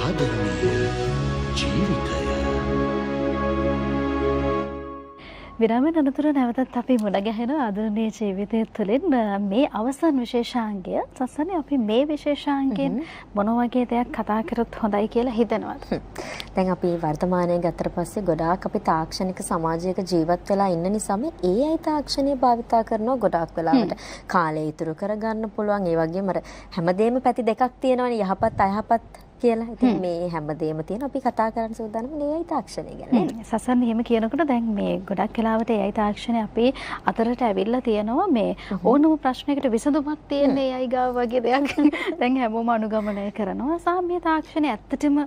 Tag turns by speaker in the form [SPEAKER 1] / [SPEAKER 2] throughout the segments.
[SPEAKER 1] ආදරණීය ජීවිතය.
[SPEAKER 2] විරාමයෙන් අනතුරු නැවතත් අපි මුණ ගැහෙන ආදරණීය ජීවිතය තුළින් මේ අවසන් විශේෂාංගය සස්සනේ අපි මේ විශේෂාංගයෙන් මොන වගේ දෙයක් කතා කරොත් හොඳයි කියලා හිතනවද?
[SPEAKER 3] දැන් අපි වර්තමානයේ ගතට පස්සේ ගොඩාක් අපි තාක්ෂණික සමාජයක ජීවත් වෙලා ඉන්න නිසා මේ AI තාක්ෂණය භාවිතා කරනවා ගොඩාක් වෙලාවට. කාලය ඉතුරු කරගන්න පුළුවන්. ඒ වගේම අර හැමදේම පැති දෙකක් තියෙනවනේ යහපත් අයහපත් කියලා. ඉතින් මේ හැමදේම තියෙන අපි කතා කරන්න සූදානම් AI තාක්ෂණය ගැන.
[SPEAKER 2] සසන් එහෙම කියනකොට දැන් මේ ගොඩක් වෙලාවට AI තාක්ෂණය අපේ අතරට ඇවිල්ලා තියෙනවා මේ ඕනම ප්‍රශ්නයකට විසඳුමක් තියෙන AI ගාව වගේ දෙයක් දැන් හැමෝම අනුගමනය කරනවා. සහ මේ තාක්ෂණය ඇත්තටම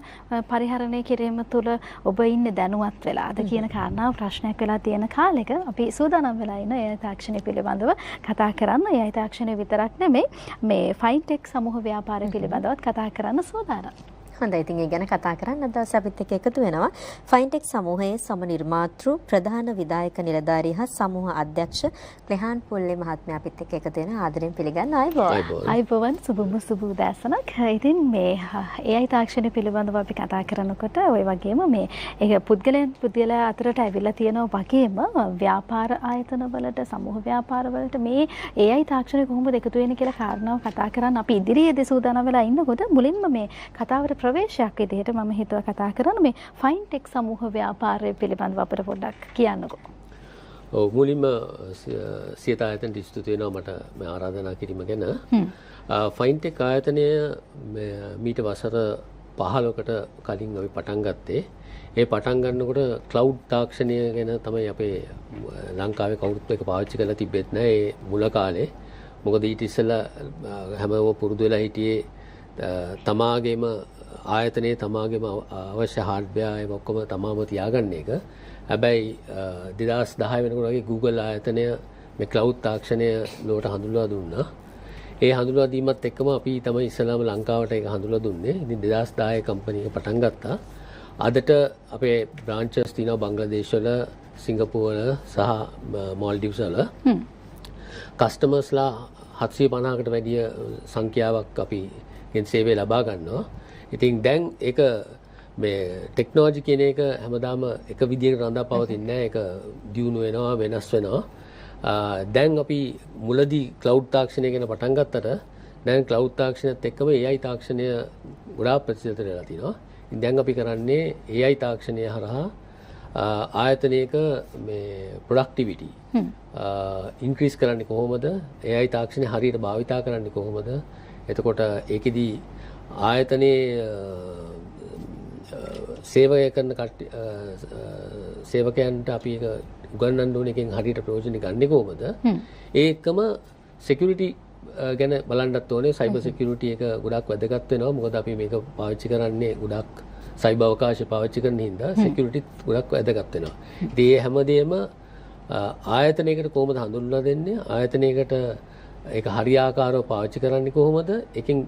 [SPEAKER 2] පරිහරණය කිරීම තුළ ඔබ ඉන්නේ දැනුවත් වෙලාද කියන කාරණාව ප්‍රශ්නයක් වෙලා තියෙන කාලෙක අපි සූදානම් වෙලා ඉන්න AI තාක්ෂණය පිළිබඳව කතා කරන්න. AI තාක්ෂණය විතරක් නෙමෙයි මේ ෆයින්ටෙක් සමූහ ව්‍යාපාරය පිළිබඳවත් කතා කරන්න සූදානම්.
[SPEAKER 3] හොඳයි, ඉතින් ඒ ගැන කතා කරන්න අද අපිත් එක්ක එකතු වෙනවා ෆයින්ටෙක් සමූහයේ සම නිර්මාතෘ ප්‍රධාන විධායක නිලධාරී හා සමූහ අධ්‍යක්ෂ ක්ලෙහාන් පුල්ලේ මහත්මයා අපිත් එක්ක එකතු වෙන ආදරෙන් පිළිගන්න
[SPEAKER 2] අයබෝවන් සුබ උදෑසනක්. ඉතින් මේ AI තාක්ෂණය පිළිබඳව අපි කතා කරනකොට ওই වගේම මේ ඒක පුද්ගලයා අතරට ඇවිල්ලා තියෙනවා වගේම ව්‍යාපාර ආයතන වලට සමූහ ව්‍යාපාර වලට මේ AI තාක්ෂණය කොහොමද එකතු වෙන්නේ කියලා කාරණාව කතා කරන්න අපි ඉදිරියේදී සූදානම් වෙලා ඉන්නකොට මුලින්ම මේ කතාවට ප්‍රවේශයක් විදිහට මම හිතුවා කතා කරන්න මේ ෆයින්ටෙක් සමූහ ව්‍යාපාරය පිළිබඳව අපිට පොඩ්ඩක් කියන්නකෝ.
[SPEAKER 4] ඔව් මුලින්ම සියත ආයතනට ස්තුති වෙනවා මට මේ ආරාධනා කිරීම ගැන. ෆයින්ටෙක් ආයතනය මීට වසර 15කට කලින් අපි පටන් ගත්තේ. ඒ පටන් ගන්නකොට ක්ලවුඩ් තාක්ෂණය ගැන තමයි අපේ ලංකාවේ කවුරුත් එක පාවිච්චි කරලා තිබෙත් නැහැ ඒ මුල කාලේ. මොකද ඊට ඉස්සෙල්ලා හැමෝම පුරුදු වෙලා හිටියේ තමාගේම ආයතනයේ තමාගේම අවශ්‍ය හાર્ඩ්වෙයාර් ඒක ඔක්කොම තමාම තියාගන්න එක. හැබැයි 2010 වෙනකොට වගේ Google ආයතනය මේ ක්ලවුඩ් තාක්ෂණය ලෝකට හඳුන්වලා දුන්නා. ඒ හඳුන්වලා දීමත් එක්කම අපි තමයි ඉස්සලාම ලංකාවට ඒක හඳුන්වලා දුන්නේ. ඉතින් 2010 කම්පැනි එක පටන් ගත්තා. අදට අපේ බ්‍රාන්චස් තියෙනවා බංග්ලාදේශ වල, සිංගප්පූර් වල සහ මාල්ඩිව්ස් වල. කස්ටමර්ස්ලා 750කට වැඩිය සංඛ්‍යාවක් අපි සේවය ලබා ගන්නවා. ඉතින් දැන් ඒක මේ ටෙක්නොලොජි කියන එක හැමදාම එක විදිහකට රඳා පවතින්නේ නැහැ. ඒක දියුණු වෙනවා, වෙනස් වෙනවා. දැන් අපි මුලදී ක්ලවුඩ් තාක්ෂණය ගැන පටන් ගත්තට දැන් ක්ලවුඩ් තාක්ෂණයත් එක්කම AI තාක්ෂණය ගොඩාක් ප්‍රසිද්ධ වෙලා තිනවා. ඉතින් දැන් අපි කරන්නේ AI තාක්ෂණය හරහා ආයතනයක මේ ප්‍රොඩක්ටිවිටි ඉන්ක්‍රීස් කරන්නේ කොහොමද? AI තාක්ෂණය හරියට භාවිතා කරන්නේ කොහොමද? එතකොට ඒකෙදී ආයතනයේ සේවය කරන සේවකයන්ට අපි ඒක උගන්වන්න ඕන එකෙන් හරියට ප්‍රයෝජන ගන්නේ කොහොමද? ඒකම සිකියුරිටි ගැන බලන්නත් ඕනේ. සයිබර් සිකියුරිටි එක ගොඩක් වැදගත් වෙනවා. මොකද අපි මේක පාවිච්චි කරන්නේ ගොඩක් සයිබර් අවකාශ පාවිච්චි කරන හින්දා සිකියුරිටි ගොඩක් වැදගත් වෙනවා. ඉතින් මේ හැමදේම ආයතනයකට කොහොමද හඳුන්වලා දෙන්නේ? ආයතනයකට ඒක හරියාකාරව පාවිච්චි කරන්නේ කොහොමද? එකෙන්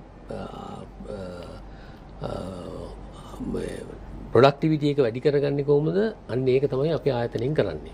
[SPEAKER 4] ප්‍රොඩක්ටිවිටි එක වැඩි කරගන්නේ කොහොමද? අන්න ඒක තමයි අපි ආයතනයෙන් කරන්නේ.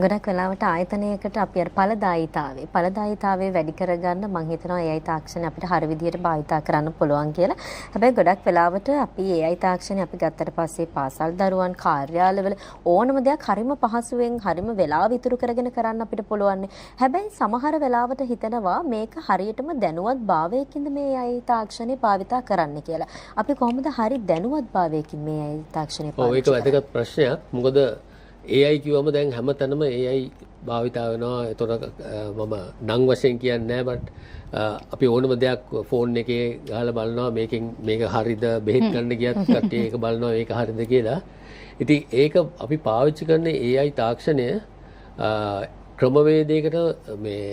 [SPEAKER 3] ගොඩක් වෙලාවට ආයතනයකට අපි අර ඵලදායීතාවය වැඩි කරගන්න මම හිතනවා AI තාක්ෂණය අපිට හරිය විදිහට භාවිතා කරන්න පුළුවන් කියලා. හැබැයි ගොඩක් වෙලාවට අපි AI තාක්ෂණය අපි ගත්තට පස්සේ පාසල් දරුවන් කාර්යාලවල ඕනම දෙයක් හරිම පහසුවෙන් හරිම වෙලාව ඉතුරු කරගෙන කරන්න අපිට පුළුවන්. හැබැයි සමහර වෙලාවට හිතනවා මේක හරියටම දැනුවත් භාවයකින්ද මේ AI තාක්ෂණය භාවිතා කරන්න කියලා. අපි කොහොමද හරි දැනුවත් භාවයකින් මේ AI තාක්ෂණය
[SPEAKER 4] පාවිච්චි කරන්නේ? ඔව් ඒක වැදගත් ප්‍රශ්නයක්. මොකද AI කිව්වම දැන් හැමතැනම AI භාවිතා වෙනවා. ඒතකොට මම නම් වශයෙන් කියන්නේ නැහැ බට් අපි ඕනම දෙයක් ෆෝන් එකේ ගහලා බලනවා මේක හරියද බෙහෙත් ගන්න ගියත් කට්ටිය ඒක බලනවා මේක හරියද කියලා. ඉතින් ඒක අපි පාවිච්චි කරන AI තාක්ෂණය ක්‍රමවේදයකට මේ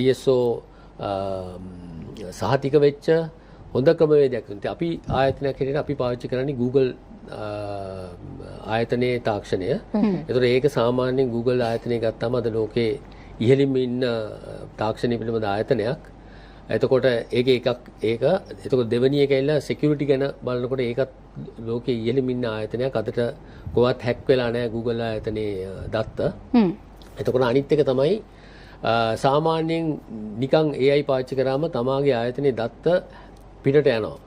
[SPEAKER 4] ISO සහතික වෙච්ච හොඳ ක්‍රමවේදයක්. ඉතින් අපි ආයතනයක් හැටියට අපි පාවිච්චි කරන්නේ Google ආයතනයේ තාක්ෂණය. ඒතකොට ඒක සාමාන්‍යයෙන් Google ආයතනය ගත්තාම අද ලෝකේ ඉහළින්ම ඉන්න තාක්ෂණය පිළිබඳ ආයතනයක්. එතකොට එතකොට දෙවෙනි එක ඇවිල්ලා සිකියුරිටි ගැන බලනකොට ඒකත් ලෝකේ ඉහළින්ම ඉන්න ආයතනයක්. අදට කොහොමත් හැක් වෙලා නැහැ Google ආයතනයේ දත්ත. එතකොට අනිත් එක තමයි සාමාන්‍යයෙන් නිකන් AI පාවිච්චි කරාම තමාගේ ආයතනයේ දත්ත පිටට යනවා.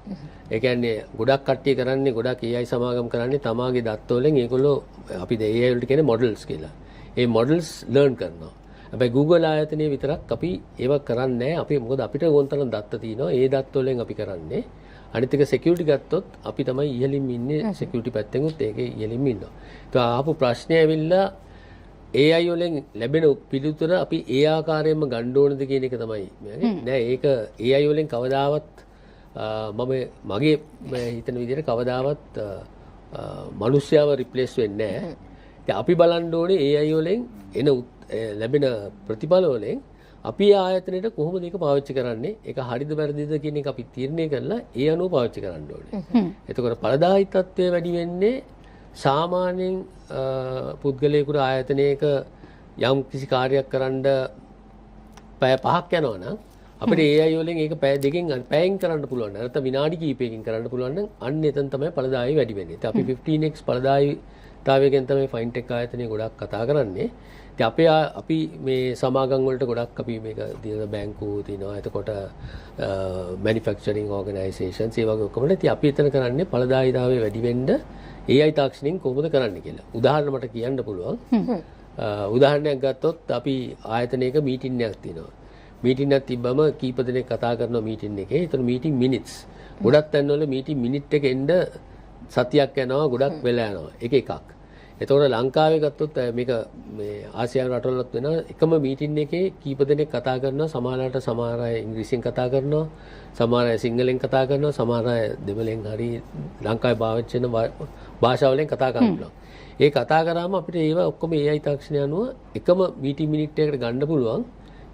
[SPEAKER 4] ඒ කියන්නේ ගොඩක් කට්ටිය කරන්නේ ගොඩක් AI සමාගම් කරන්නේ තමාගේ දත්ත වලින් ඒගොල්ලෝ අපි AI වලට කියන්නේ මොඩල්ස් කියලා. ඒ මොඩල්ස් ලර්න් කරනවා. හැබැයි Google ආයතනයේ විතරක් අපි ඒව කරන්නේ නැහැ. අපි මොකද අපිට ඕන තරම් දත්ත තියෙනවා. ඒ දත්ත වලින් අපි කරන්නේ. අනිත් එක security ගත්තොත් අපි තමයි ඉහළින් ඉන්නේ security පැත්තෙන් උත් ඒකේ ඉහළින් ඉන්නවා. ඒක ආපු ප්‍රශ්නේ ඇවිල්ලා AI වලින් ලැබෙන පිළිතුර අපි ඒ ආකාරයෙන්ම ගන්න ඕනද කියන එක තමයි. නෑ ඒක AI වලින් කවදාවත් මම මගේ හිතන විදිහට කවදාවත් මිනිස්යාව රිප්ලේස් වෙන්නේ නැහැ. ඉතින් අපි බලන්න ඕනේ AI වලින් එන ලැබෙන ප්‍රතිඵල වලින් අපි ආයතනයේ කොහොමද ඒක පාවිච්චි කරන්නේ? ඒක හරිද වැරදිද කියන එක අපි තීරණය කරලා ඒ අනුව පාවිච්චි කරන්න ඕනේ. එතකොට ඵලදායීත්වය වැඩි වෙන්නේ සාමාන්‍යයෙන් පුද්ගලයෙකුට ආයතනයක යම් කිසි කාර්යයක් කරන්න පැය 5ක් යනවා නම් අපිට AI වලින් ඒක පැය දෙකකින් පැයෙන් කරන්න පුළුවන්. නැත්නම් විනාඩි කිහිපයකින් කරන්න පුළුවන් නම් අන්න එතන තමයි ඵලදායී වැඩි වෙන්නේ. ඉතින් අපි 15x ඵලදායීතාවයෙන් තමයි ෆයින්ටෙක් ආයතනය ගොඩක් කතා කරන්නේ. ඉතින් අපි මේ සමාගම් වලට ගොඩක් අපි මේක දින බැංකු තියෙනවා. එතකොට මැනුෆැක්චරින් ඕගනයිසේෂන්ස් ඒ වගේ ඔක්කොම. ඉතින් අපි එතන කරන්නේ ඵලදායීතාවය වැඩි වෙන්න AI තාක්ෂණයෙන් කොහොමද කරන්නේ කියලා. උදාහරණ මට කියන්න පුළුවන්. උදාහරණයක් ගත්තොත් අපි ආයතනයක මීටින් එකක් තියෙනවා. මීටින් එකක් තිබ්බම කීප දෙනෙක් කතා කරනවා මීටින් එකේ. ඒතර මීටින් මිනිට්ස්. ගොඩක් තැන්වල මීටින් මිනිට් එක එන්න සතියක් යනවා ගොඩක් වෙලා යනවා. එක එකක්. එතකොට ලංකාවේ ගත්තොත් මේක මේ ආසියානු රටවලත් වෙන එකම මීටින් එකේ කීප දෙනෙක් කතා කරනවා. සමහරවිට සමහර අය ඉංග්‍රීසියෙන් කතා කරනවා. සමහර අය සිංහලෙන් කතා කරනවා. සමහර අය දෙමළෙන් හරි ලංකාවේ පාවිච්චි වෙන භාෂාවලින් කතා කරනවා. ඒ කතා කරාම අපිට ඒව ඔක්කොම AI තාක්ෂණය අනුව එකම මීටින් මිනිට් එකකට ගන්න පුළුවන්.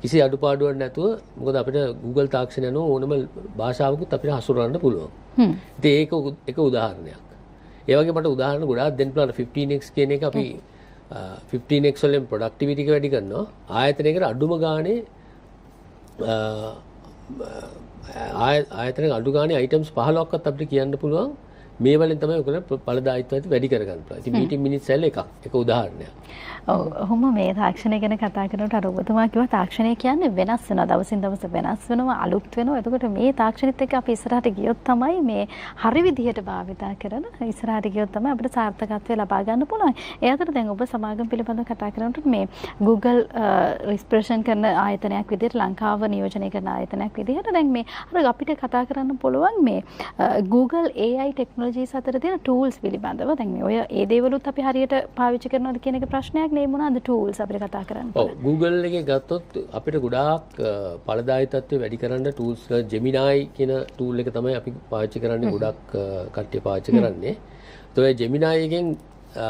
[SPEAKER 4] කිසි අඩුපාඩුවක් නැතුව මොකද අපිට Google තාක්ෂණය අනුව ඕනම භාෂාවකුත් අපිට හසුරවන්න පුළුවන්. ඉතින් ඒක එක උදාහරණයක්. ඒ වගේ මට උදාහරණ ගොඩාක් දෙන්න පුළුවන්. 15x කියන එක අපි 15x වලින් ප්‍රොඩක්ටිවිටි එක වැඩි කරනවා. ආයතනයකට අඩුම ගානේ ආයතනයක අඩු ගානේ අයිටම්ස් 15ක්වත් අපිට කියන්න පුළුවන්. මේ වලින් තමයි ඔයගොල්ලෝ ඵලදායීත්වය වැඩි කරගන්න පුළුවන්. ඉතින් මීටින් මිනිත්ස් ඇල්ල එක උදාහරණයක්.
[SPEAKER 2] ඔව් ඔහොම මේ තාක්ෂණය ගැන කතා කරනකොට අර ඔබතුමා කිව්වා තාක්ෂණය කියන්නේ වෙනස් වෙනවා. දවසින් දවස වෙනස් වෙනවා, අලුත් වෙනවා. එතකොට මේ තාක්ෂණෙත් එක්ක අපි ඉස්සරහට ගියොත් තමයි මේ හරි විදිහට භාවිතා කරන ඉස්සරහට ගියොත් තමයි අපිට සාර්ථකත්වය ලබා ගන්න පුළුවන්. ඒ අතර දැන් ඔබ සමාගම් පිළිබඳව කතා කරනකොට මේ Google රිස්ප්‍රෙෂන් කරන ආයතනයක් විදිහට ලංකාව නියෝජනය කරන ආයතනයක් විදිහට දැන් මේ අර අපිට කතා කරන්න පුළුවන් මේ Google AI ටෙක්නොලොජිස් අතර තියෙන tools පිළිබඳව. දැන් මේ ඔය ඒ දේවලුත් අපි හරියට පාවිච්චි කරනවද කියන එක ප්‍රශ්නයක් නේ. මොනවාද tools අපිට කතා කරන්න?
[SPEAKER 4] ඔව් Google එකේ ගත්තොත් අපිට ගොඩාක් ඵලදායීත්වය වැඩි කරන්න tools Gemini කියන tool එක තමයි අපි පාවිච්චි කරන්නේ. ගොඩක් කට්ටිය පාවිච්චි කරන්නේ. ඒ Gemini එකෙන්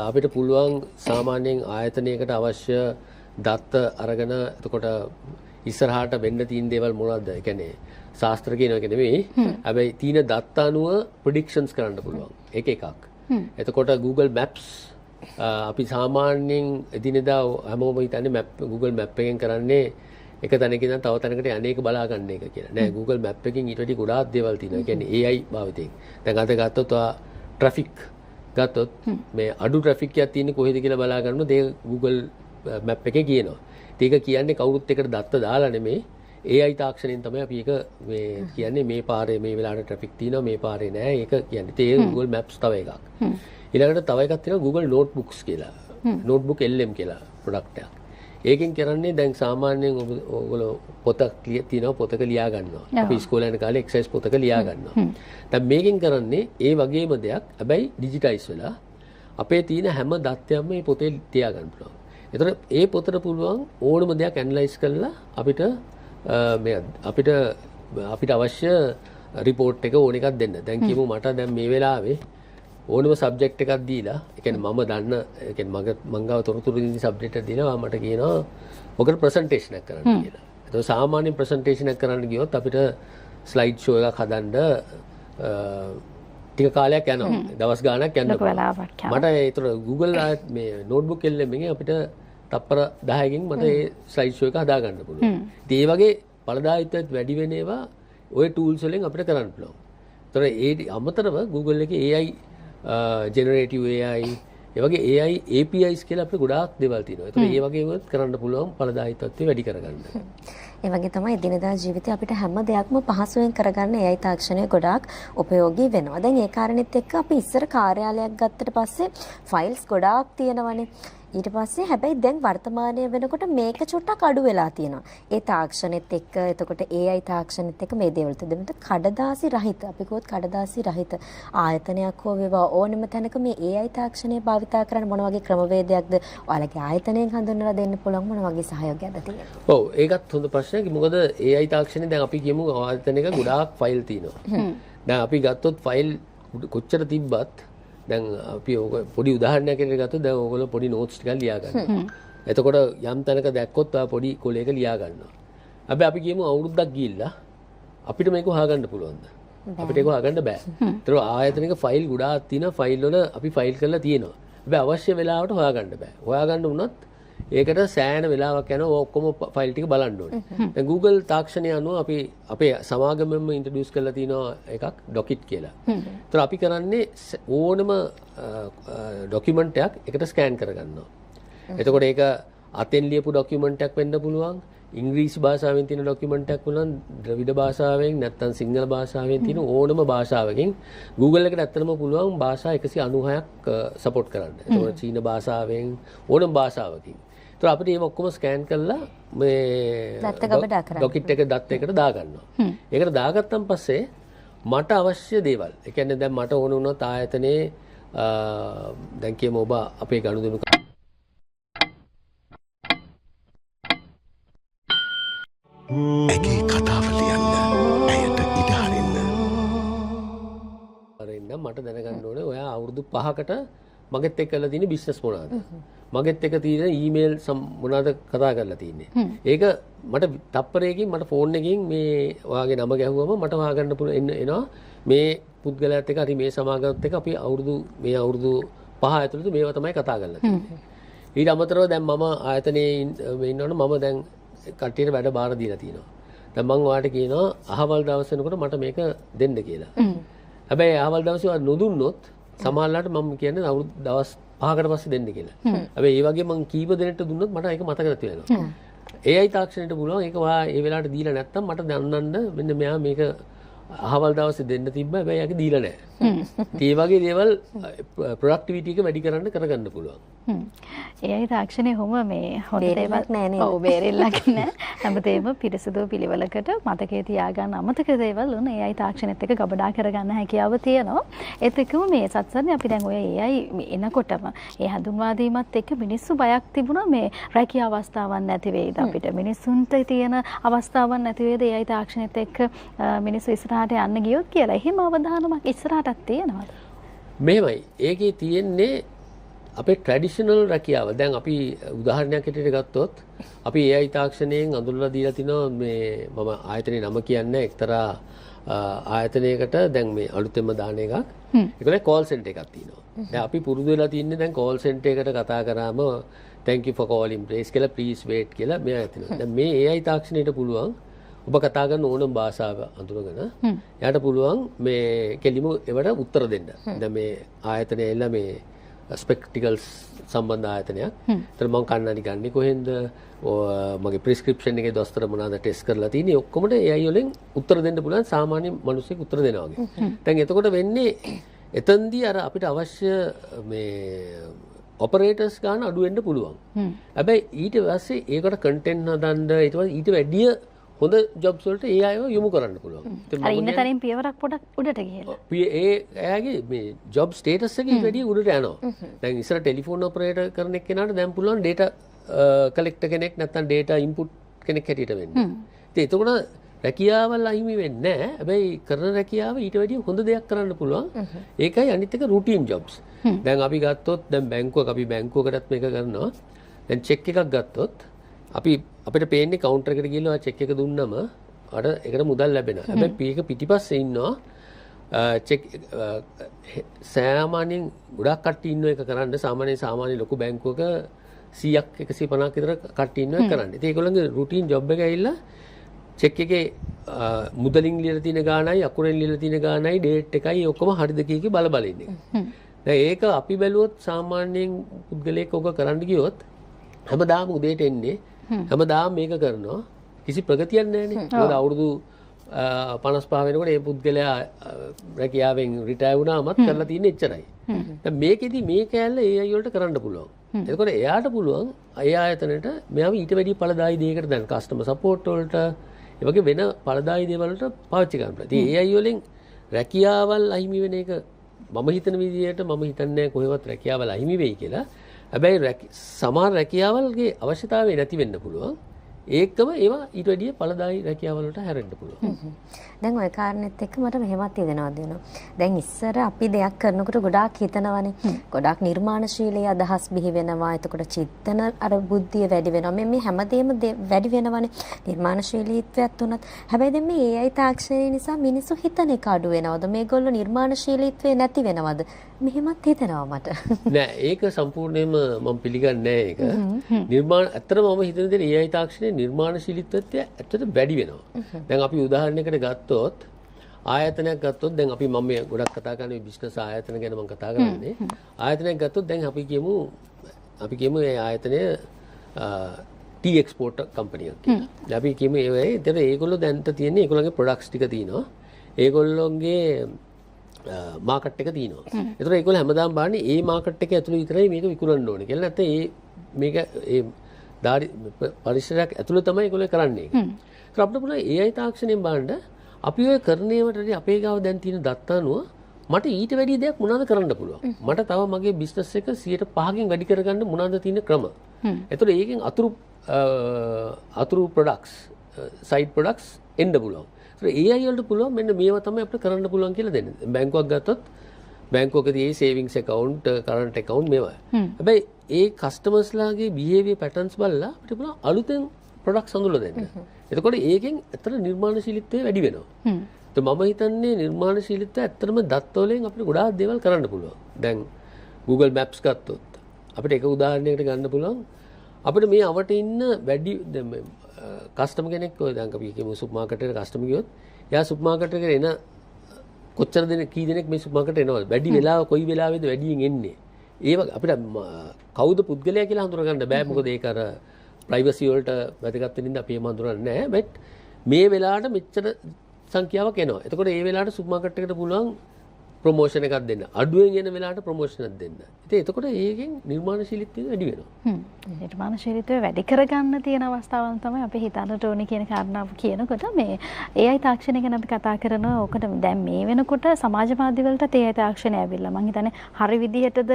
[SPEAKER 4] අපිට පුළුවන් සාමාන්‍යයෙන් ආයතනයකට අවශ්‍ය දත්ත අරගෙන එතකොට ඉස්සරහට වෙන්න තියෙන දේවල් මොනවද? ඒ කියන්නේ ශාස්ත්‍ර කියන එක නෙමෙයි. හැබැයි තියෙන දත්ත අනුව predictions කරන්න පුළුවන්. ඒක එකක්. එතකොට Google Maps අපි සාමාන්‍යයෙන් එදිනෙදා හැමෝම හිතන්නේ Google Map එකෙන් කරන්නේ එක තැනක ඉඳන් තව තැනකට යන්නේක බලා ගන්න එක කියලා. නෑ Google Map එකකින් ඊට වඩා ගොඩාක් දේවල් තියෙනවා. ඒ කියන්නේ AI භාවිතයෙන්. දැන් අද ගත්තොත් ට්‍රැෆික් ගත්තොත් මේ අඩු ට්‍රැෆික් එකක් තියෙන්නේ කොහෙද කියලා බලා ගන්නොත් ඒ Google Map එකේ කියනවා. ඒක කියන්නේ කවුරුත් එකට දත්ත දාලා නෙමෙයි AI තාක්ෂණයෙන් තමයි අපි ඒක මේ කියන්නේ මේ පාරේ මේ වෙලාවට ට්‍රැෆික් තියෙනවා මේ පාරේ නෑ ඒක කියන්නේ. ඒ Google Maps තව එකක්. ඊළඟට තව එකක් තියෙනවා Google Notebooks කියලා. Notebook LM කියලා ප්‍රොඩක්ට් එකක්. ඒකෙන් කරන්නේ දැන් සාමාන්‍යයෙන් ඔයගොල්ලෝ පොතක් තියෙනවා පොතක ලියා ගන්නවා. අපි ඉස්කෝලේ යන කාලේ එක්සර්සයිස් පොතක ලියා ගන්නවා. දැන් මේකෙන් කරන්නේ ඒ වගේම දෙයක්. හැබැයි ඩිජිටයිස් වෙලා අපේ තියෙන හැම දත්තයක්ම මේ පොතේ තියා ගන්න පුළුවන්. ඒතකොට ඒ පොතට පුළුවන් ඕනම දෙයක් ඇනලයිස් කරලා අපිට අපිට අවශ්‍ය රිපෝට් එක ඕන එකක් දෙන්න. දැන් කියමු මට දැන් මේ වෙලාවේ ඕනම සබ්ජෙක්ට් එකක් දීලා, ඒ කියන්නේ මම දන්න, ඒ කියන්නේ මං ගාව තොරතුරු දෙන සබ්ජෙක්ට් එකක් දීලා මට කියනවා ඔකට ප්‍රසන්ටේෂන් එකක් කරන්න කියලා. ඒතකොට සාමාන්‍ය ප්‍රසන්ටේෂන් එකක් කරන්න ගියොත් අපිට ස්ලයිඩ් ෂෝ එකක් හදන්න ටික කාලයක් යනවා. දවස් ගාණක් යනවා. මට ඒතර Google මේ notebook LM එකෙන් අපිට තප්පර 10කින් මට ඒ ස්ලයිඩ් ෂෝ එක හදා ගන්න පුළුවන්. ඉතින් ඒ වගේ ඵලදායීත්වයක් වැඩි වෙන ඒවා ওই tools වලින් අපිට කරන්න පුළුවන්. ඒතර ඒ අමතරව Google එකේ AI generative AI ඒ වගේ AI APIs කියලා අපිට ගොඩාක් දේවල් තියෙනවා. ඒතකොට ඒ වගේ ඒවත් කරන්න පුළුවන් ඵලදායීත්වය වැඩි කරගන්න.
[SPEAKER 3] ඒ වගේ තමයි එදිනෙදා ජීවිතේ අපිට හැම දෙයක්ම පහසුවෙන් කරගන්න AI තාක්ෂණය ගොඩාක් උපයෝගී වෙනවා. දැන් ඒ කාරණෙත් එක්ක අපි ඉස්සර කාර්යාලයක් ගත්තට පස්සේ ෆයිල්ස් ගොඩාක් තියෙනවනේ. ඊට පස්සේ හැබැයි දැන් වර්තමානයේ වෙනකොට මේක චුට්ටක් අඩු වෙලා තියෙනවා. ඒ තාක්ෂණෙත් එක්ක එතකොට AI තාක්ෂණෙත් එක්ක මේ දේවල් දෙන්නට කඩදාසි රහිත අපි කිව්වොත් කඩදාසි රහිත ආයතනයක් හෝ වේවා ඕනෙම තැනක මේ AI තාක්ෂණය භාවිතා කරන්න මොන වගේ ක්‍රමවේදයක්ද ඔයාලගේ ආයතනයෙන් හඳුන්වලා දෙන්න පුළුවන් මොන වගේ සහයෝගයක්ද තියෙන්නේ?
[SPEAKER 4] ඔව් ඒකත් හොඳ ප්‍රශ්නයක්. මොකද AI තාක්ෂණය දැන් අපි කියමු ආයතනයක ගොඩාක් ෆයිල් තියෙනවා. දැන් අපි ගත්තොත් ෆයිල් කොච්චර තිබ්බත් දැන් අපි ඕක පොඩි උදාහරණයක් විදිහට ගත්තොත් දැන් ඕගොල්ලෝ පොඩි නෝට්ස් ටිකක් ලියා ගන්නවා. එතකොට යම් තැනක දැක්කොත් ඔයා පොඩි කොලයක ලියා ගන්නවා. හැබැයි අපි කියමු අවුරුද්දක් ගිහිල්ලා අපිට මේක හොයාගන්න පුළුවන්ද? අපිට ඒක හොයාගන්න බෑ. ඒතර ආයතනික ෆයිල් ගොඩාක් තියෙනවා. ෆයිල් වල අපි ෆයිල් කරලා තියෙනවා. හැබැයි අවශ්‍ය වෙලාවට හොයාගන්න බෑ. හොයාගන්න වුණත් ඒකට සෑහෙන වෙලාවක් යනවා ඔක්කොම ෆයිල් ටික බලන්න ඕනේ. දැන් Google තාක්ෂණය අනුව අපි අපේ සමාගමෙම ඉන්ට්‍රොඩියුස් කරලා තියෙනවා එකක් ඩොකිට් කියලා. ඒතර අපි කරන්නේ ඕනම ඩොකියුමන්ට් එකක් එකට ස්කෑන් කරගන්නවා. එතකොට ඒක අතෙන් ලියපු ඩොකියුමන්ට් එකක් වෙන්න පුළුවන්. ඉංග්‍රීසි භාෂාවෙන් තියෙන ඩොකියුමන්ට් එකක් වුණා ද්‍රවිඩ භාෂාවෙන් නැත්නම් සිංහල භාෂාවෙන් තියෙන ඕනම භාෂාවකින් Google එකට ඇත්තටම පුළුවන් භාෂා 196ක් සපෝට් කරන්න. ඒතකොට චීන භාෂාවෙන් ඕනම භාෂාවකින්. ඒතකොට අපිට මේක ඔක්කොම ස්කෑන් කරලා මේ ඩොකිට් එක දත් එකට දාගන්නවා. ඒකට දාගත්තන් පස්සේ මට අවශ්‍ය දේවල්. ඒ කියන්නේ දැන් මට ඕන වුණොත් ආයතනයේ දැන් කියමු ඔබ අපේ ගනුදෙනු
[SPEAKER 1] ඇගේ කතාව ලියන්න ඇයට ඉඩ
[SPEAKER 4] හරින්න මට දැනගන්න ඕනේ ඔයා අවුරුදු 5කට මගෙත් එක්ක කරලා තියෙන බිස්නස් මොනවාද මගෙත් එක්ක තියෙන ඊමේල් මොනවාද කතා කරලා තියෙන්නේ ඒක මට තප්පරයකින් මට ෆෝන් එකකින් මේ ඔයාගේ නම ගැහුවම මට හොයාගන්න පුළුවන් එනවා මේ පුද්ගලයාත් එක්ක හරි මේ සමාගමත් එක්ක අපි අවුරුදු 5 ඇතුළත මේවා තමයි කතා කරලා තියෙන්නේ ඊට අමතරව දැන් මම ආයතනයේ ඉන්නවනේ මම දැන් කට්ටියට වැඩ බාර දීලා තියෙනවා. දැන් මම ඔයාලට කියනවා අහවල් දවස් වෙනකොට මට මේක දෙන්න කියලා. හැබැයි අහවල් දවසේ ඔයා නොදුන්නොත් සමහරවිට මම කියන්නේ අවුරුදු දවස් 5කට පස්සේ දෙන්න කියලා. හැබැයි ඒ වගේ මම කීප දෙනෙක්ට දුන්නොත් මට ඒක මතක නැති වෙනවා. AI තාක්ෂණයට පුළුවන් ඒක ඔයා ඒ වෙලාවට දීලා නැත්තම් මට දන්නන්න මෙන්න මෙයා මේක අහවල් දවසේ දෙන්න තිබ්බා හැබැයි ඒක දීලා නැහැ. ඒ වගේ දේවල් ප්‍රොඩක්ටිවිටි එක වැඩි කරගන්න පුළුවන්.
[SPEAKER 2] AI තාක්ෂණය කොහොම මේ හොඳ දේවල් නෑ නේද? ඔව් බේරෙල්ලක් නෑ. හැමදේම පිරිසිදු පිළිවෙලකට මතකයේ තියාගන්න අමතක දේවල් උන AI තාක්ෂණයත් එක්ක ගබඩා කරගන්න හැකියාව තියෙනවා. ඒත් එක්කම මේ සත්සන්නේ අපි දැන් ඔය AI එනකොටම ඒ හඳුන්වා දීමත් එක්ක මිනිස්සු බයක් තිබුණා මේ රැකියාව අවස්ථාවක් නැති වෙයිද අපිට මිනිස්සුන්ට තියෙන අවස්ථාවක් නැති වෙයිද AI තාක්ෂණයත් එක්ක මිනිස්සු ඉස්සරහට යන්න ගියොත් කියලා. එහෙම අවධානමක් ඉස්සරහටත් තියෙනවද?
[SPEAKER 4] මෙහෙමයි. ඒකේ තියෙන්නේ අපේ ට්‍රැඩිෂනල් රැකියාව. දැන් අපි උදාහරණයක් හැටියට ගත්තොත් අපි AI තාක්ෂණයෙන් අඳුරලා දීලා තිනවා මේ මම ආයතනයේ නම කියන්නේ එක්තරා ආයතනයකට දැන් මේ අලුතෙන්ම දාන එකක්. ඒකනේ කෝල් සෙන්ටර් එකක් තියෙනවා. දැන් අපි පුරුදු වෙලා තින්නේ දැන් කෝල් සෙන්ටර් එකට කතා කරාම thank you for calling please කියලා please wait කියලා මෙයා හිතනවා. දැන් මේ AI තාක්ෂණයට පුළුවන් ඔබ කතා කරන ඕනම භාෂාව අඳුරගෙන එයාට පුළුවන් මේ කෙලිම ඒවට උත්තර දෙන්න. දැන් මේ ආයතනය එල්ල මේ ස්පෙක්ටිකල්ස් සම්බන්ධ ආයතනයක්. ඒතර මම කන්නඩි ගන්නේ කොහෙන්ද? මගේ ප්‍රිස්ක්‍රිප්ෂන් එකේ දොස්තර මොනවාද ටෙස්ට් කරලා තියෙන්නේ ඔක්කොමද AI වලින් උත්තර දෙන්න පුළුවන් සාමාන්‍ය මිනිස්සෙක් උත්තර දෙනවා වගේ. දැන් එතකොට වෙන්නේ එතෙන්දී අර අපිට අවශ්‍ය මේ ඔපරේටර්ස් ගන්න අඩු වෙන්න පුළුවන්. හැබැයි ඊට පස්සේ ඒකට කන්ටෙන්ට් හදන්න ඊට වැඩිය හොඳ ජොබ්ස් වලට ඒ අයව යොමු කරන්න පුළුවන්.
[SPEAKER 2] අර ඉන්න තැනින් පියවරක් පොඩක් උඩට ගිහලා.
[SPEAKER 4] එයාගේ මේ ජොබ් ස්ටේටස් එකේ වැඩි උඩට යනවා. දැන් ඉස්සර ටෙලිෆෝන් ඔපරේටර් කරන එක්කෙනාට දැන් පුළුවන් data collector කෙනෙක් නැත්නම් data input කෙනෙක් හැටියට වෙන්න. ඉතින් එතකොට රැකියාවල් අහිමි වෙන්නේ නැහැ. හැබැයි කරන රැකියාව ඊට වැඩිය හොඳ දෙයක් කරන්න පුළුවන්. ඒකයි අනිත් එක routine jobs. දැන් අපි ගත්තොත් දැන් බැංකුවකටත් මේක කරනවා. දැන් චෙක් එකක් ගත්තොත් අපිට පේන්නේ කවුන්ටර් එකට ගිහලා චෙක් එක දුන්නම අර ඒකට මුදල් ලැබෙනවා. හැබැයි ඒක පිටිපස්සේ ඉන්නවා චෙක් සාමාන්‍යයෙන් ගොඩක් කට්ටිය ඉන්න එක කරන්න සාමාන්‍ය ලොකු බැංකුවක 100ක් 150ක් විතර කට්ටිය ඉන්නවා ඒක කරන්න. ඉතින් ඒගොල්ලන්ගේ රුටීන් ජොබ් එක ඇවිල්ලා චෙක් එකේ මුදලින් ලියලා තියෙන ගාණයි අකුරෙන් ලියලා තියෙන ගාණයි ඩේට් එකයි ඔක්කොම හරිද කීකේ බල ඉන්නේ. දැන් ඒක අපි බැලුවොත් සාමාන්‍යයෙන් පුද්ගලයෙක් ඔක කරන්න ගියොත් හැමදාම උදේට එන්නේ හැමදාම මේක කරනවා කිසි ප්‍රගතියක් නැහැනේ. මොකද අවුරුදු 55 වෙනකොට මේ පුද්ගලයා රැකියාවෙන් රිටයර් වුණාමත් කරලා තියෙන්නේ එච්චරයි. දැන් මේකෙදි මේ කෑල්ල AI වලට කරන්න පුළුවන්. එතකොට එයාට පුළුවන් ඒ ආයතනයට මෙයාව ඊට වැඩි ඵලදායී දෙයකට දැන් කස්ටමර් සපෝට් වලට ඒ වගේ වෙන ඵලදායී දේවල් වලට පාවිච්චි කරන්න පුළුවන්. ඉතින් AI වලින් රැකියාවල් අහිමි වෙන එක මම හිතන විදිහට මම හිතන්නේ කොහෙවත් රැකියාවල් අහිමි වෙයි කියලා. හැබැයි සමහර රැකියාවල්ගේ අවශ්‍යතාවය නැති වෙන්න පුළුවන්. ඒකම ඒවා ඊට වැඩිය ඵලදායී රැකියාවලට හැරෙන්න පුළුවන්.
[SPEAKER 3] දැන් ওই කාරණෙත් එක්ක මට මෙහෙමත් හිතෙනවා දෙනවා. දැන් ඉස්සර අපි දෙයක් කරනකොට ගොඩාක් හිතනවානේ. ගොඩාක් නිර්මාණශීලී අදහස් බිහි වෙනවා. එතකොට චිත්තන අර බුද්ධිය වැඩි වෙනවා. මේ හැමදේම වැඩි වෙනවානේ. නිර්මාණශීලීත්වයක් උනත්. හැබැයි දැන් මේ AI තාක්ෂණය නිසා මිනිස්සු හිතන එක අඩු වෙනවද? මේගොල්ලෝ නිර්මාණශීලීත්වය නැති වෙනවද? මෙහෙමත් හිතෙනවා මට.
[SPEAKER 4] නෑ ඒක සම්පූර්ණයෙන්ම මම පිළිගන්නේ නෑ ඒක. ඇත්තටම මම හිතන දේ AI තාක්ෂණයේ නිර්මාණශීලීත්වය ඇත්තට වැඩි වෙනවා. දැන් අපි උදාහරණයකට ගත්තොත් ආයතනයක් ගත්තොත් දැන් අපි මම ගොඩක් කතා කරන්නේ බිස්නස් ආයතන ගැන මම කතා කරන්නේ. ආයතනයක් ගත්තොත් දැන් අපි කියමු මේ ආයතනය ටී එක්ස්පෝර්ට් කම්පැනියක් කියලා. දැන් අපි කියමු ඒගොල්ලෝ දැන්ට තියෙන්නේ ඒගොල්ලන්ගේ ප්‍රොඩක්ට්ස් ටික තියෙනවා. ඒගොල්ලෝගේ මාකට් එක තියෙනවා. ඒතර ඒගොල්ලෝ හැමදාම බලන්නේ ඒ මාකට් එක ඇතුළේ විතරයි මේක විකුණන්න ඕනේ කියලා. නැත්නම් මේක පරිසරයක් ඇතුළේ තමයි ඒගොල්ලෝ කරන්නේ. ඒත් අපිට පුළුවන් AI තාක්ෂණයෙන් බලන්න අපි ඔය කරණේවට අපේ ගාව දැන් තියෙන දත්ත අනුව මට ඊට වැඩි දෙයක් මොනවද කරන්න පුළුවන්. මට තව මගේ බිස්නස් එක 105කින් වැඩි කරගන්න මොනවද තියෙන ක්‍රම. ඒතර ඒකෙන් අතුරු ප්‍රොඩක්ට්ස් සයිඩ් ප්‍රොඩක්ට්ස් එන්න පුළුවන්. AI වලට පුළුවන් මෙන්න මේවා තමයි අපිට කරන්න පුළුවන් කියලා දෙන්න. බැංකුවක් ගත්තොත් බැංකුවකදී සේවිංස් account, current account මේවා. හැබැයි ඒ කස්ටමර්ස්ලාගේ behavior patterns බලලා අපිට පුළුවන් අලුතෙන් products හඳුල්ලා දෙන්න. එතකොට ඒකෙන් ඇත්තට නිර්මාණශීලීත්වය වැඩි වෙනවා. මම හිතන්නේ නිර්මාණශීලීත්වය ඇත්තටම දත්ත වලින් අපිට ගොඩාක් දේවල් කරන්න පුළුවන්. දැන් Google Maps ගත්තොත් අපිට එක උදාහරණයකට ගන්න පුළුවන්. අපිට මේ අවට ඉන්න වැඩි කස්ටමර් කෙනෙක් ඔය දැන් අපි කියමු සුපර් මාකට් එකට කස්ටමර් ගියොත් එයා සුපර් මාකට් එකට එන කොච්චර දෙනෙක් කී දෙනෙක් මේ සුපර් මාකට් එනවද වැඩි වෙලාව කොයි වෙලාවෙද වැඩියෙන් එන්නේ ඒව අපිට කවුද පුද්ගලයා කියලා හඳුනගන්න බෑ මොකද ඒක අර ප්‍රයිවසි වලට වැදගත් වෙන ඉඳ අපි එහෙම හඳුනන්නේ නැහැ බට් මේ වෙලාවට මෙච්චර සංඛ්‍යාවක් එනවා එතකොට ඒ වෙලාවට සුපර් මාකට් එකට පුළුවන් ප්‍රොමෝෂන් එකක් දෙන්න අඩුවෙන් එන වෙලාවට ප්‍රොමෝෂන් එකක් දෙන්න ඉතින් එතකොට ඒකෙන් නිර්මාණශීලීත්වය වැඩි වෙනවා
[SPEAKER 2] නිර්මාණශීලීත්වය වැඩි කරගන්න තියෙන අවස්ථාවන් තමයි අපි හිතන්නට ඕනේ කියන කාරණාව කියනකොට මේ AI තාක්ෂණය ගැන අපි කතා කරනවා ඔකට දැන් මේ වෙනකොට සමාජ මාධ්‍ය වලට AI තාක්ෂණය ඇවිල්ලා මම හිතන්නේ හරි විදිහටද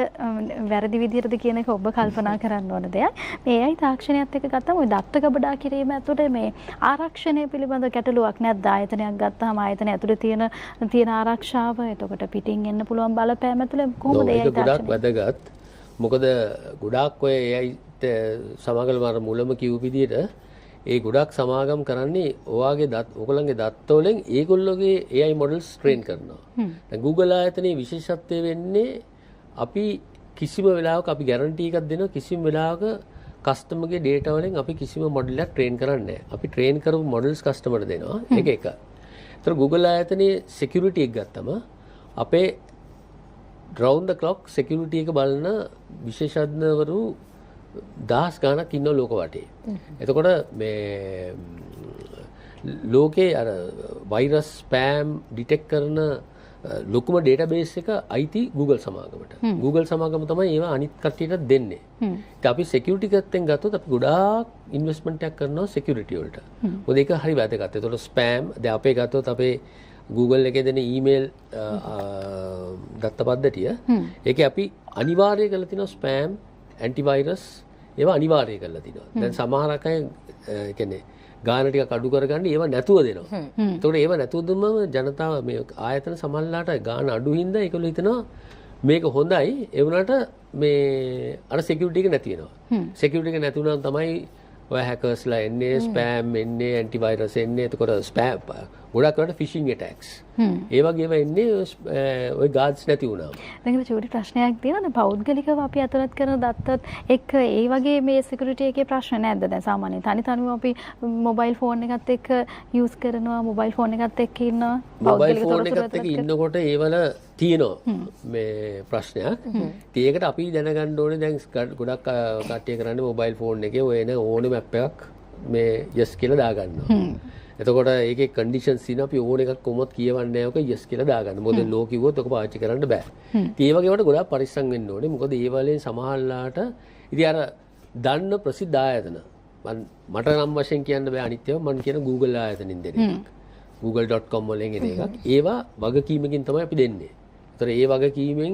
[SPEAKER 2] වැරදි විදිහටද කියන එක ඔබ කල්පනා කරන්න ඕන දෙයක් මේ AI තාක්ෂණයත් එක්ක ගත්තම ওই දත්ත ගබඩා කිරීම ඇතුළේ මේ ආරක්ෂණය පිළිබඳ ගැටලුවක් නැද්ද ආයතනයක් ගත්තාම ආයතනය ඇතුළේ තියෙන ආරක්ෂාව එතකොට පිටින් එන්න පුළුවන් බලපෑම ඇතුළේ කොහොමද AI තාක්ෂණය
[SPEAKER 4] වැදගත් මොකද ගොඩාක් ඔය AI සමාගම අර මුලම කිව්ව විදිහට ඒ ගොඩක් සමාගම් කරන්නේ ඔයගොල්ලන්ගේ දත්ත වලින් ඒගොල්ලෝගේ AI models train කරනවා. දැන් Google ආයතනයේ විශේෂත්වය වෙන්නේ අපි කිසිම වෙලාවක අපි guarantee එකක් දෙනවා කිසිම වෙලාවක customer ගේ data වලින් අපි කිසිම model එකක් train කරන්නේ නැහැ. අපි train කරපු models customer දෙනවා. ඒක එක. ඒතර Google ආයතනයේ security එක ගත්තම අපේ round the clock security එක බලන විශේෂඥවරු දහස් ගණක් ඉන්න ලෝක වටේ. එතකොට මේ ලෝකේ අර වෛරස් ස්පෑම් ඩිටෙක්ට් කරන ලොකුම ඩේටාබේස් එක IT Google සමාගමට. Google සමාගම තමයි ඒවා අනිත් කට්ටියට දෙන්නේ. ඉතින් අපි security පැත්තෙන් ගත්තොත් අපි ගොඩාක් ඉන්වෙස්ට්මන්ට් එකක් කරනවා security වලට. මොකද ඒක හරි වැදගත්. ඒතකොට ස්පෑම් දැන් අපේ ගත්තොත් අපේ Google එකේ දෙන ඊමේල් දත්ත පද්ධතිය ඒකේ අපි අනිවාර්ය කරලා තියෙනවා ස්පෑම් ඇන්ටිවයිරස් ඒවා අනිවාර්ය කරලා තිනවා. දැන් සමහර අය කියන්නේ ගාන ටිකක් අඩු කරගන්න ඒවා නැතුව දෙනවා. ඒතකොට ඒවා නැතුව දුන්නම ජනතාව මේ ආයතන සමහරලාට ගාන අඩු හින්දා ඒගොල්ලෝ හිතනවා මේක හොඳයි ඒ වුණාට මේ අර සිකියුරිටි එක නැති වෙනවා. සිකියුරිටි එක නැති වුණාම තමයි ඔය හැකර්ස්ලා එන්නේ ස්පෑම් එන්නේ ඇන්ටිවයිරස් එන්නේ එතකොට ස්පෑම් ගොඩක් කරලා ෆිෂින් ඇටැක්ස් ඒ වගේම එන්නේ ඔය ගාඩ්ස් නැති වුණාම
[SPEAKER 2] දැන් ඒක චූටි ප්‍රශ්නයක් තියෙනවා පෞද්ගලිකව අපි අතලත් කරන දත්තත් එක්ක ඒ වගේ මේ සිකියුරිටි එකේ ප්‍රශ්න නැද්ද දැන් සාමාන්‍යයෙන් තනිව අපි මොබයිල් ෆෝන් එකත් එක්ක යූස් කරනවා මොබයිල් ෆෝන් එකත් එක්ක ඉන්නවා
[SPEAKER 4] මොබයිල් ෆෝන් එකත් එක්ක ඉන්නකොට ඒවල තියෙනවා මේ ප්‍රශ්නයක්. ඒකට අපි දැනගන්න ඕනේ දැන් ගොඩක් කට්ටිය කරන්නේ මොබයිල් ෆෝන් එකේ ඔය එන ඕනෙම ඇප් එකක් මේ yes කියලා දාගන්නවා. එතකොට ඒකේ කන්ඩිෂන්ස් තියෙනවා අපි ඕන එකක් කොහොමද කියවන්නේ ඔක yes කියලා දාගන්න. මොකද ලෝ කිව්වොත් ඔක පාවිච්චි කරන්න බෑ. ඉතින් ඒ වගේ වට ගොඩක් පරිස්සම් වෙන්න ඕනේ. මොකද ඒ වලින් සමහරලාට ඉතින් අර දන්න ප්‍රසිද්ධ ආයතන මට නම් වශයෙන් කියන්න බෑ අනිත් ඒවා මම කියන Google ආයතනින් දෙන එකක්. google.com වලින් එන එකක්. ඒවා වගකීමකින් තමයි අපි දෙන්නේ. ඒතර ඒ වගකීමෙන්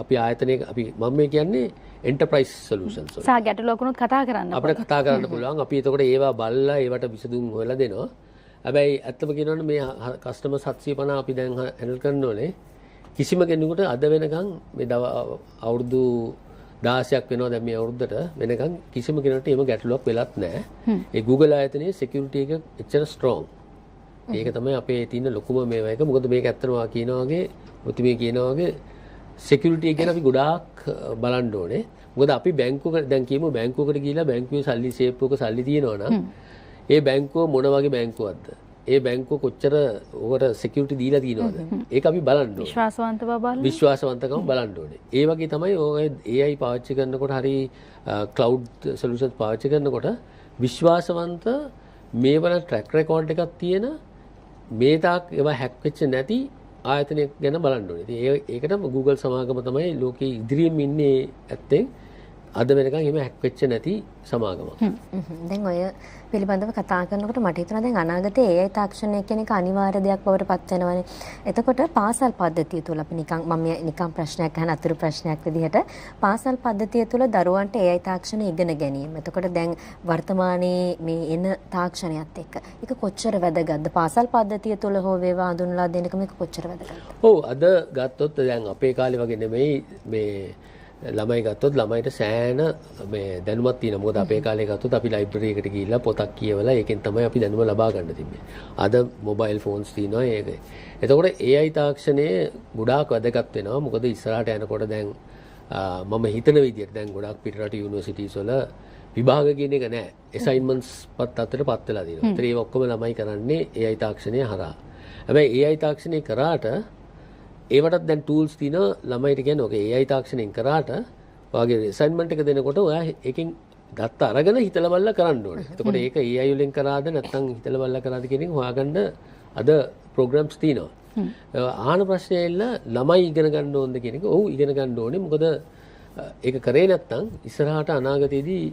[SPEAKER 4] අපි ආයතනයේ අපි මම මේ කියන්නේ enterprise solutions වල.
[SPEAKER 2] සා ගැටලුවකුත් කතා කරන්න.
[SPEAKER 4] අපිට කතා කරන්න පුළුවන්. අපි එතකොට ඒවා බලලා ඒවට විසඳුම් හොයලා දෙනවා. හැබැයි ඇත්තම කියනවනේ මේ කස්ටමර් 750 අපි දැන් හැන්ඩල් කරන්න ඕනේ. කිසිම කෙනෙකුට අද වෙනකන් මේ අවුරුදු 16ක් වෙනවා දැන් මේ අවුරුද්දට වෙනකන් කිසිම කෙනෙකුට එහෙම ගැටලුවක් වෙලත් නැහැ. ඒ Google ආයතනයේ security එක එච්චර strong. ඒක තමයි අපේ තියෙන ලොකුම මේවා එක. මොකද මේක ඇත්තටම කියනවා වගේ ඔතිමේ කියනවා වගේ security එක ගැන අපි ගොඩාක් බලන්න ඕනේ. මොකද අපි බැංකුවකට දැන් කියමු බැංකුවකට ගිහිල්ලා බැංකුවේ සල්ලි සේප් එක සල්ලි තියෙනවා නම් ඒ බැංකුව මොන වගේ බැංකුවක්ද? ඒ බැංකුව කොච්චර ඔකට security දීලා තියෙනවද? ඒක අපි බලන්න ඕනේ.
[SPEAKER 2] විශ්වාසවන්ත බව බලන්න.
[SPEAKER 4] විශ්වාසවන්තකම බලන්න ඕනේ. ඒ වගේ තමයි ඔය AI පාවිච්චි කරනකොට හරි cloud solutions පාවිච්චි කරනකොට විශ්වාසවන්ත මේවල track record එකක් තියෙන මේ තාක් ඒවා hack වෙච්ච නැති ආයතනයක් ගැන බලන්න ඕනේ. ඉතින් ඒකටම Google සමාගම තමයි ලෝකේ ඉදිරියෙන් ඉන්නේ ඇත්තෙන් අද වෙනකන් එහෙම හැක් වෙච්ච නැති සමාගමක්.
[SPEAKER 3] දැන් ඔය පිළිබඳව කතා කරනකොට මට හිතුණා දැන් අනාගතයේ AI තාක්ෂණය කියන එක අනිවාර්ය දෙයක් බවට පත් වෙනවනේ. එතකොට පාසල් පද්ධතිය තුල අපි නිකන් ප්‍රශ්නයක් අහන අතුරු ප්‍රශ්නයක් විදිහට පාසල් පද්ධතිය තුල දරුවන්ට AI තාක්ෂණය ඉගෙන ගැනීම. එතකොට දැන් වර්තමානයේ මේ එන තාක්ෂණයත් එක්ක ඒක කොච්චර වැදගත්ද? පාසල් පද්ධතිය තුල හෝ වේවා හඳුන්වලා දෙන්නක මේක කොච්චර වැදගත්ද?
[SPEAKER 4] ඔව් අද ගත්තොත් දැන් අපේ කාලේ වගේ නෙමෙයි මේ ළමයි ගත්තොත් ළමයිට සෑහෙන මේ දැනුමක් තියෙනවා. මොකද අපේ කාලේ ගත්තොත් අපි ලයිබ්‍රරි එකට ගිහිල්ලා පොතක් කියවලා ඒකෙන් තමයි අපි දැනුම ලබා ගන්න තිබ්බේ. අද මොබයිල් ෆෝන්ස් තියෙනවා ඒක. එතකොට AI තාක්ෂණය ගොඩාක් වැදගත් වෙනවා. මොකද ඉස්සරහට යනකොට දැන් මම හිතන විදිහට දැන් ගොඩාක් පිටරට යුනිවර්සිටිස් වල විභාග කියන එක නැහැ. assignments පත් අතරපත් වෙලා තියෙනවා. ඒතර ඒක ඔක්කොම ළමයි කරන්නේ AI තාක්ෂණය හරහා. හැබැයි AI තාක්ෂණය කරාට ඒවටත් දැන් ටූල්ස් තියෙනවා ළමයිට කියන්නේ ඔක AI තාක්ෂණයෙන් කරාට ඔයාගේ අසයින්මන්ට් එක දෙනකොට ඔයා එකෙන් ගත්ත අරගෙන හිතලා බලලා කරන්න ඕනේ. එතකොට ඒක AI වලින් කරාද නැත්නම් හිතලා බලලා කරාද කියන එක හොයාගන්න අද ප්‍රෝග්‍රෑම්ස් තියෙනවා. ආහන ප්‍රශ්නය එල්ල ළමයි ඉගෙන ගන්න ඕනද කියන එක ඔව් ඉගෙන ගන්න ඕනේ. මොකද ඒක කරේ නැත්නම් ඉස්සරහට අනාගතයේදී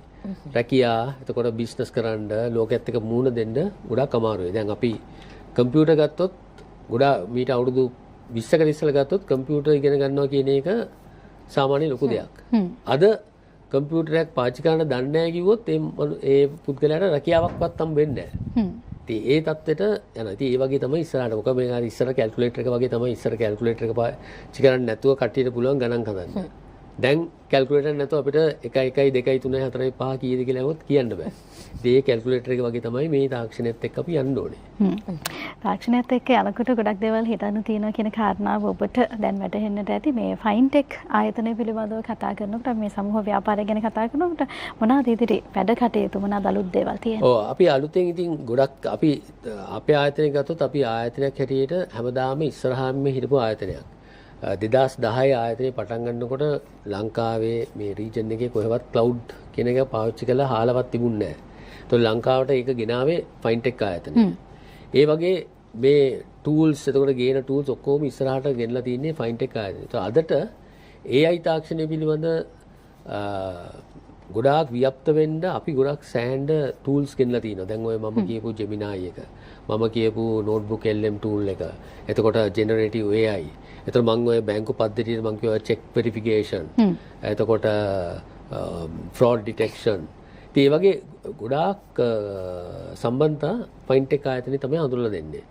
[SPEAKER 4] රැකියා එතකොට බිස්නස් කරන්න ලෝකෙත් එක්ක මුහුණ දෙන්න ගොඩක් අමාරුයි. දැන් අපි කම්පියුටර් ගත්තොත් ගොඩාක් මීට අවුරුදු 20කට ඉස්සෙල්ලා ගත්තොත් කම්පියුටර් ඉගෙන ගන්නවා කියන එක සාමාන්‍ය ලොකු දෙයක්. අද කම්පියුටරයක් පාවිච්චි කරන්න දන්නේ නැහැ කිව්වොත් ඒ පුද්ගලයාට රැකියාවක්වත් හම්බ වෙන්නේ නැහැ. ඉතින් ඒ தත්ත්වෙට යනවා. ඉතින් ඒ වගේ තමයි ඉස්සරහට. මොකද මේ හරි ඉස්සර කැල්කියුලේටර් එක වගේ තමයි ඉස්සර කැල්කියුලේටර් එක පාවිච්චි කරන්නේ නැතුව කට්ටියට පුළුවන් ගණන් හදන්න. දැන් කැල්කියුලේටර් නැතුව අපිට 1 1 2 3 4 5 කීයද කියලා આવොත් කියන්න බෑ. ඒ කැල්කියුලේටර් එක වගේ තමයි මේ තාක්ෂණයත් එක්ක අපි යන්න ඕනේ.
[SPEAKER 2] තාක්ෂණයත් එක්ක යනකොට ගොඩක් දේවල් හිතන්න තියෙනවා කියන කාරණාව ඔබට දැන් වැටහෙන්නට ඇති. මේ ෆයින්ටෙක් ආයතනය පිළිබඳව කතා කරනකොට මේ සමූහ ව්‍යාපාරය ගැන කතා කරනකොට මොනවාද ඉදිරි වැඩ කටයුතු මොනවාද අලුත් දේවල් තියෙන්නේ?
[SPEAKER 4] ඔව් අපි අලුතෙන් ඉතින් ගොඩක් අපි අපේ ආයතනය ගත්තොත් අපි ආයතනයක් හැටියට හැමදාම ඉස්සරහාම හිටපු ආයතනයක්. 2010 ආයතනය පටන් ගන්නකොට ලංකාවේ මේ රීජන් එකේ කොහෙවත් ක්ලවුඩ් කියන එක පාවිච්චි කරලා හාලවත් තිබුණේ නැහැ. ඒතකොට ලංකාවට ඒක ගෙනාවේ ෆයින්ටෙක් ආයතනය. ඒ වගේ මේ ටූල්ස් එතකොට ගේන ටූල්ස් ඔක්කොම ඉස්සරහට ගෙනලා තින්නේ ෆයින්ටෙක් ආයතනය. ඒතකොට අදට AI තාක්ෂණය පිළිබඳ ගොඩාක් ව්‍යාප්ත වෙන්න අපි ගොඩක් සෑහෙන ටූල්ස් ගෙනලා තිනවා. දැන් ඔය මම කියපු Gemini එක, මම කියපු notebook LM tool එක, එතකොට generative AI. එතකොට මම ඔය බැංකු පද්ධතියේ මම කියවා check verification. එතකොට fraud detection. ඒ වගේ ගොඩාක් සම්බන්ධතා ෆයින්ටෙක් ආයතනයේ තමයි හඳුන්වලා දෙන්නේ.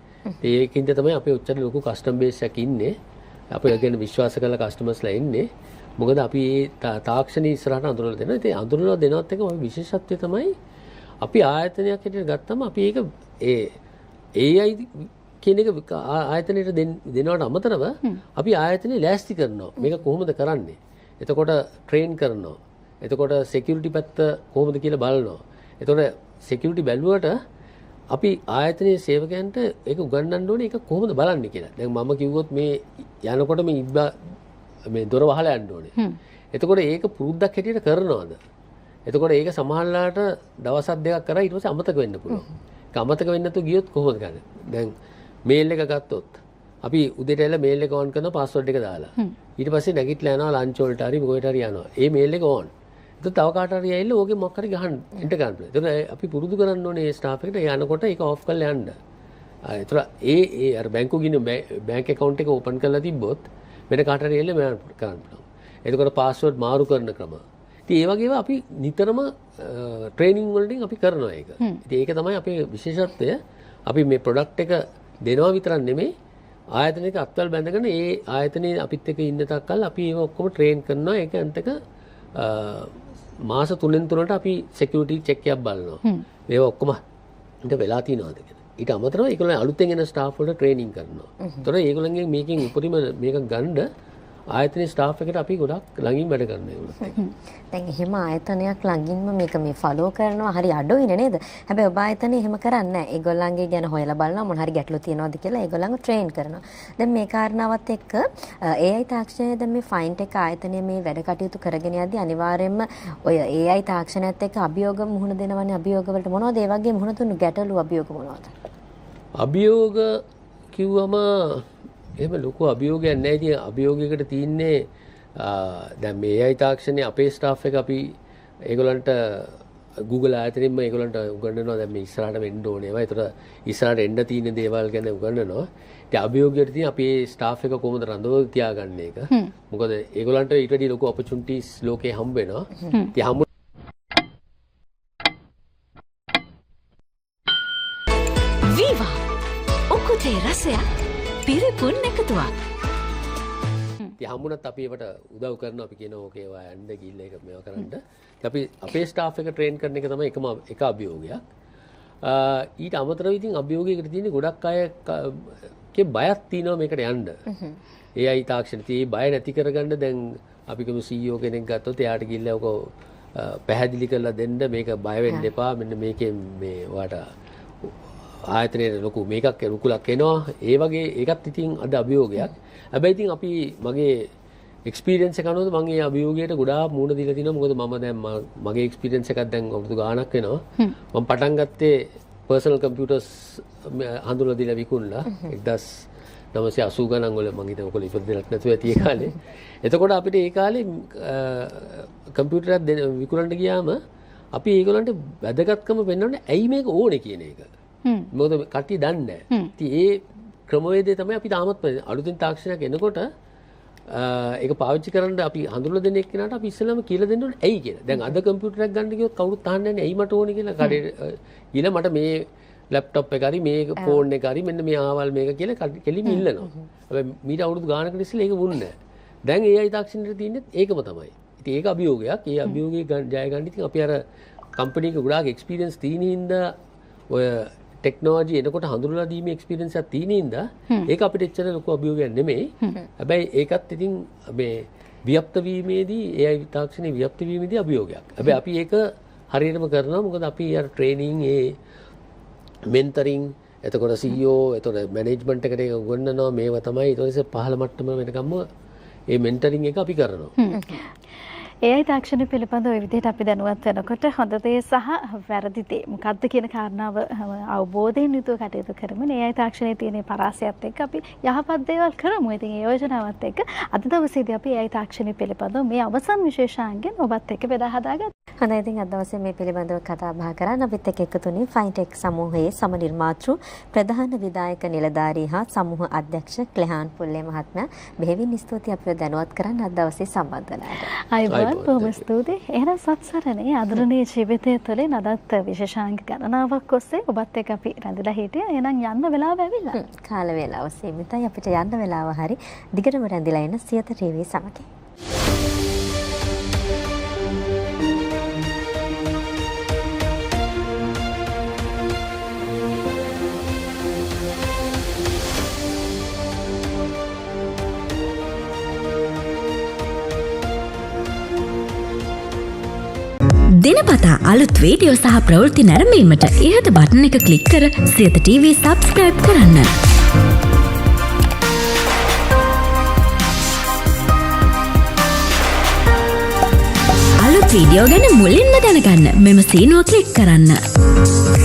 [SPEAKER 4] ඒකින්ද තමයි අපේ උච්චර ලොකු කස්ටමර් බේස් එකක් ඉන්නේ. අපේ ගැන විශ්වාස කරලා කස්ටමර්ස්ලා ඉන්නේ. මොකද අපි මේ තාක්ෂණීය ඉස්සරහට හඳුන්වලා දෙනවා. ඉතින් හඳුන්වලා දෙනවත් එක අපි විශේෂත්වය තමයි අපි ආයතනයක් හැටියට ගත්තම අපි ඒක AI කියන එක ආයතනයට දෙනවට අමතරව අපි ආයතනේ ලෑස්ති කරනවා. මේක කොහොමද කරන්නේ? එතකොට ට්‍රේන් කරනවා. එතකොට security පැත්ත කොහොමද කියලා බලනවා. එතකොට security බැලුවට අපි ආයතනයේ සේවකයන්ට ඒක උගන්වන්න ඕනේ ඒක කොහොමද බලන්නේ කියලා. දැන් මම කිව්වොත් මේ යනකොට මේ දොර වහලා යන්න ඕනේ. එතකොට ඒක පුරුද්දක් හැටියට කරනවද? එතකොට ඒක සමහරලාට දවසක් දෙකක් කරා ඊට පස්සේ අමතක වෙන්න පුළුවන්. ඒක අමතක වෙන්නේ නැතුව ගියොත් කොහොමද කරන්නේ? දැන් මේල් එක ගත්තොත් අපි උදේට එලා මේල් එක ඔන් කරනවා පාස්වර්ඩ් එක දාලා. ඊට පස්සේ නැගිටලා යනවා ලන්ච් වලට හරි මොකේට හරි යනවා. ඒ මේල් එක ඕන්. ඒක තව කාට හරි ඇවිල්ලා ඕකේ මොකක් හරි ගහන්න එන්ටර් කරන්න. එතකොට අපි පුරුදු කරන්න ඕනේ මේ ස්ටාෆ් එකට යනකොට ඒක ඔෆ් කරලා යන්න. එතකොට ඒ අර බැංකුව ගිහින් බැංක් account එක ඕපන් කරලා තිබ්බොත් වෙන කාට හරි ඇවිල්ලා මම කරන්න පුළුවන්. එතකොට පාස්වර්ඩ් මාරු කරන ක්‍රම. ඉතින් ඒ වගේම අපි නිතරම ට්‍රේනින් වලින් අපි කරනවා ඒක. ඉතින් ඒක තමයි අපේ විශේෂත්වය. අපි මේ ප්‍රොඩක්ට් එක දෙනවා විතරක් නෙමෙයි ආයතනයක අත්වල බැඳගෙන ඒ ආයතනයේ අපිත් එක්ක ඉන්න තාක්කල් අපි ඒක ඔක්කොම ට්‍රේන් කරනවා. ඒක අන්තක මාස 3න් 3ට අපි සිකියුරිටි චෙක් එකක් බලනවා. මේවා ඔක්කොම ඉත වෙලා තියෙනවද කියලා. ඊට අමතරව ඒගොල්ලෝ අලුතෙන් එන ස්ටාෆ් වලට ට්‍රේනින් කරනවා. ඒතකොට ඒගොල්ලන්ගෙන් මේකෙන් උපරිම මේක ගන්න ආයතනයේ ස්ටාෆ් එකට අපි ගොඩක් ළඟින් වැඩ කරනවා ඒගොල්ලෝ.
[SPEAKER 3] දැන් එහෙම ආයතනයක් ළඟින්ම මේක මේ ෆලෝ කරනවා හරි අඩුයිනේ නේද? හැබැයි ඔබ ආයතනය එහෙම කරන්නේ නැහැ. ඒගොල්ලන්ගේ ගැන හොයලා බලනවා මොන හරි ගැටලු තියෙනවද කියලා ඒගොල්ලන්ව ට්‍රේන් කරනවා. දැන් මේ කාරණාවත් එක්ක AI තාක්ෂණය දැන් මේ ෆයින්ටෙක් ආයතනය මේ වැඩ කටයුතු කරගෙන යද්දී අනිවාර්යයෙන්ම ඔය AI තාක්ෂණයත් එක්ක අභියෝග මුහුණ දෙනවනේ. අභියෝග වලට මොනවද ඒ වගේ මුහුණ දුන්නු ගැටලු අභියෝග මොනවද?
[SPEAKER 4] අභියෝග කිව්වම එහෙම ලොකු අභියෝගයක් නැහැ. ඉතින් අභියෝගයකට තියෙන්නේ දැන් මේ AI තාක්ෂණයේ අපේ ස්ටාෆ් එක අපි ඒගොල්ලන්ට Google ආයතනෙම ඒගොල්ලන්ට උගන්වනවා දැන් මේ ඉස්සරහට වෙන්න ඕනේ ඒවා. ඒතර ඉස්සරහට එන්න තියෙන දේවල් ගැන උගන්වනවා. ඉතින් අභියෝගයට තියෙන අපි මේ ස්ටාෆ් එක කොහොමද රඳවලා තියාගන්නේ එක. මොකද ඒගොල්ලන්ට ඊට වඩා ලොකු ඔපචුනිටිස් ලෝකේ හම්බ වෙනවා. ඉතින් හම්බ
[SPEAKER 5] වීවා ඔකුතේ රසයක් පිරිපුන් එකතුවක්.
[SPEAKER 4] ඉතින් හම්බුණත් අපි ඒවට උදව් කරනවා. අපි කියනවා ඕකේ ඔයා යන්න ගිහිල්ලා ඒක මේවා කරන්න. අපි අපේ ස්ටාෆ් එක ට්‍රේන් කරන එක තමයි එක අභියෝගයක්. ඊට අමතරව ඉතින් අභියෝගයකට තියෙන ගොඩක් අයගේ බයක් තියෙනවා මේකට යන්න. AI තාක්ෂණය tie බය නැති කරගන්න දැන් අපි කියමු CEO කෙනෙක් ගත්තොත් එයාට ගිහිල්ලා ඔක පැහැදිලි කරලා දෙන්න මේක බය වෙන්න එපා. මෙන්න මේකෙන් මේ ඔයාට ආයතනයේ ලොකු මේකක් රුකුලක් එනවා. ඒ වගේ ඒකත් ඉතින් අද අභියෝගයක්. හැබැයි ඉතින් අපි මගේ එක්ස්පීරියන්ස් එක අනුව මම මේ අභියෝගයට ගොඩාක් මුහුණ දීලා තිනවා. මොකද මම දැන් මගේ එක්ස්පීරියන්ස් එකක් දැන් අවුරුදු ගාණක් වෙනවා. මම පටන් ගත්තේ පර්සනල් කම්පියුටර්ස් හඳුනලා දීලා විකුණලා 1980 ගණන් වල මම හිතන්නේ ඔයගොල්ලෝ ඉපදෙන්නත් නැතුව ඇති ඒ කාලේ. එතකොට අපිට ඒ කාලේ කම්පියුටරයක් විකුණන්න ගියාම අපි ඒගොල්ලන්ට වැදගත්කම පෙන්වන්නේ ඇයි මේක ඕනේ කියන එක. මොකද කට්ටිය දන්නේ නැහැ. ඉතින් ඒ ක්‍රමවේදය තමයි අපි තාමත් අලුතින් තාක්ෂණයක් එනකොට ඒක පාවිච්චි කරන්න අපි හඳුනලා දෙන එක්කෙනාට අපි ඉස්සෙල්ලාම කියලා දෙන්න ඕනේ ඇයි කියලා. දැන් අද කම්පියුටරයක් ගන්න ගියොත් කවුරුත් අහන්නේ නැහැ ඇයි මට ඕනේ කියලා. කඩේ ගිහලා මට මේ ලැප්ටොප් එක හරි මේ ෆෝන් එක හරි මෙන්න මේ ආවල් මේක කියලා කෙලිම ඉල්ලනවා. හැබැයි මීට අවුරුදු ගානකට ඉස්සෙල්ලා ඒක වුණේ නැහැ. දැන් AI තාක්ෂණයට තියෙන්නේ ඒකම තමයි. ඉතින් ඒක අභියෝගයක්. ඒ අභියෝගේ ජය ගන්න ඉතින් අපි අර කම්පැනි එක ගොඩාක් එක්ස්පීරියන්ස් තියෙන හින්දා ඔය ටෙක්නෝලොජි එනකොට හඳුනලා දීමේ එක්ස්පීරියන්ස් එකක් තියෙන හින්දා ඒක අපිට එච්චර ලොකු අභියෝගයක් නෙමෙයි. හැබැයි ඒකත් ඉතින් මේ ව්‍යාප්ත වීමේදී AI තාක්ෂණයේ ව්‍යාප්ත වීමේදී අභියෝගයක්. හැබැයි අපි ඒක හරියටම කරනවා. මොකද අපි අර ට්‍රේනින් මෙන්ටරින් එතකොට CEO එතකොට මැනේජ්මන්ට් එකට ඒක උගන්වනවා. මේවා තමයි ඊට පස්සේ පහළ මට්ටම වෙනකම්ම මේ මෙන්ටරින් එක අපි කරනවා.
[SPEAKER 2] AI තාක්ෂණය පිළිබඳව ওই විදිහට අපි දැනුවත් වෙනකොට හොඳ දේ සහ වැරදි දේ මොකක්ද කියන කාරණාව අවබෝධයෙන් යුතුව කටයුතු කරමින් AI තාක්ෂණයේ තියෙන පරාසයත් එක්ක අපි යහපත් දේවල් කරමු. ඉතින් ඒ යෝජනාවත් එක්ක අද දවසේදී අපි AI තාක්ෂණය පිළිබඳව මේ අවසන් විශේෂාංගයෙන් ඔබත් එක්ක බෙදා හදාගත්තා.
[SPEAKER 3] හොඳයි ඉතින් අද දවසේ මේ පිළිබඳව කතා බහ කරන්න අපිත් එක්ක එකතුනේ ෆයින්ටෙක් සමූහයේ සමනිර්මාතෘ ප්‍රධාන විධායක නිලධාරී හා සමූහ අධ්‍යක්ෂ ක්ලෙහාන් පුල්ලේ මහත්මයා. බෙහෙවින් ස්තුතියි අපිව දැනුවත් කරන්න අද දවසේ සම්බන්ධ වෙලාට.
[SPEAKER 2] අයිබෝන් බොහොම ස්තුතියි. එහෙනම් සත්සරණේ ආදරණීය ජීවිතය තුළින් අදත් විශේෂාංග ගණනාවක් ඔස්සේ ඔබත් එක්ක අපි රැඳිලා හිටියා. එහෙනම් යන්න වෙලාව ඇවිල්ලා.
[SPEAKER 3] කාල වේලාව සීමිතයි. අපිට යන්න වෙලාව හරි. දිගටම රැඳිලා ඉන්න සියත ටීවී සමගින්.
[SPEAKER 5] දිනපතා අලුත් වීඩියෝ සහ ප්‍රවෘත්ති නැරඹීමට ඉහත බටන් එක ක්ලික් කර සියත TV සබ්ස්ක්‍රයිබ් කරන්න. අලුත් වීඩියෝ ගැන මුලින්ම දැනගන්න මෙම සීනුව ක්ලික් කරන්න.